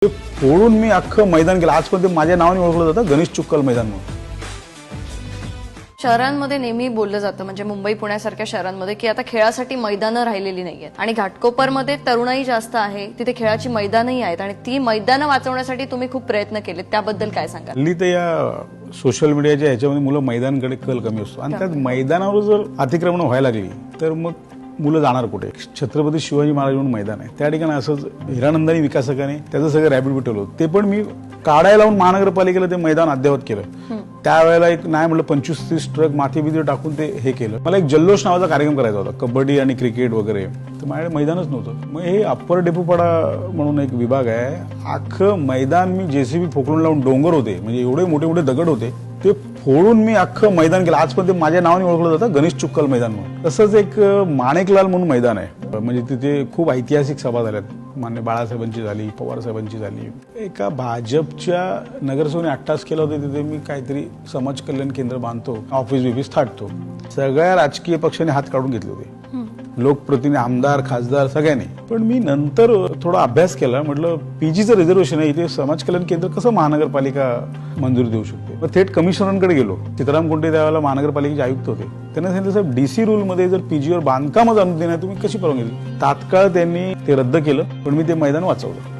ते फोडून मी अख्खं मैदान केलं. आजपर्यंत माझ्या नावाने ओळखलं जातं गणेश चुक्कल मैदान म्हणून. शहरांमध्ये नेहमी बोललं जातं म्हणजे मुंबई पुण्यासारख्या शहरांमध्ये की आता खेळासाठी मैदानं राहिलेली नाहीयेत आणि घाटकोपरमध्ये तरुणाई जास्त आहे, तिथे खेळाची मैदानही आहेत आणि ती मैदानं वाचवण्यासाठी तुम्ही खूप प्रयत्न केलेत, त्याबद्दल काय सांगाल? हल्ली तर या सोशल मीडियाच्या ह्याच्यामध्ये मुलं मैदानाकडे कल कमी असतो आणि त्यात मैदानावर जर अतिक्रमण व्हायला लागली तर मग मुलं जाणार कुठे? छत्रपती शिवाजी महाराज म्हणून मैदान आहे, त्या ठिकाणी असंच हिरानंदानी विकासकाने त्याचं सगळं रॅबिट बिटवलं. ते पण मी काढायला लावून महानगरपालिकेला ते मैदान अद्यावत केलं. त्यावेळेला एक नाही म्हटलं 25-30 ट्रक माती बिती टाकून ते हे केलं. मला एक जल्लोष नावाचा कार्यक्रम करायचा होता, कबड्डी आणि क्रिकेट वगैरे, तर माझ्याकडे मैदानच नव्हतं. मग हे अप्पर डेपोपाडा म्हणून एक विभाग आहे, अख्खं मैदान मी जेसीबी फोकलून लावून, डोंगर होते म्हणजे एवढे मोठे मोठे दगड होते, ते फोडून मी अख्खं मैदान केलं. आजपर्यंत माझ्या नावाने ओळखलं जातं गणेश चुक्कल मैदान म्हणून. तसंच एक माणिकलाल म्हणून मैदान आहे, म्हणजे तिथे खूप ऐतिहासिक सभा झाल्यात. मान्य बाळासाहेबांची झाली, पवार साहेबांची झाली. एका भाजपच्या नगरसेवकाने अट्टास केला होता, तिथे मी काहीतरी समाज कल्याण केंद्र बांधतो, ऑफिस बिफिस थाटतो. सगळ्या राजकीय पक्षांनी हात काढून घेतले होते, लोकप्रतिनिधी, आमदार, खासदार सगळ्यांनी. पण मी नंतर थोडा अभ्यास केला, म्हटलं पीजीचं रिझर्वेशन आहे, इथे समाज कल्याण केंद्र कसं महानगरपालिका मंजुरी देऊ शकते. मग थेट कमिशनरांकडे गेलो. सीताराम कुंटे त्यावेळेला महानगरपालिकेचे आयुक्त होते. त्यांना सांगितलं, साहेब डीसी रूलमध्ये जर पीजीवर बांधकामच आणून देणार, तुम्ही कशी परवानगी दिली? तात्काळ त्यांनी ते रद्द केलं, पण मी ते मैदान वाचवलं.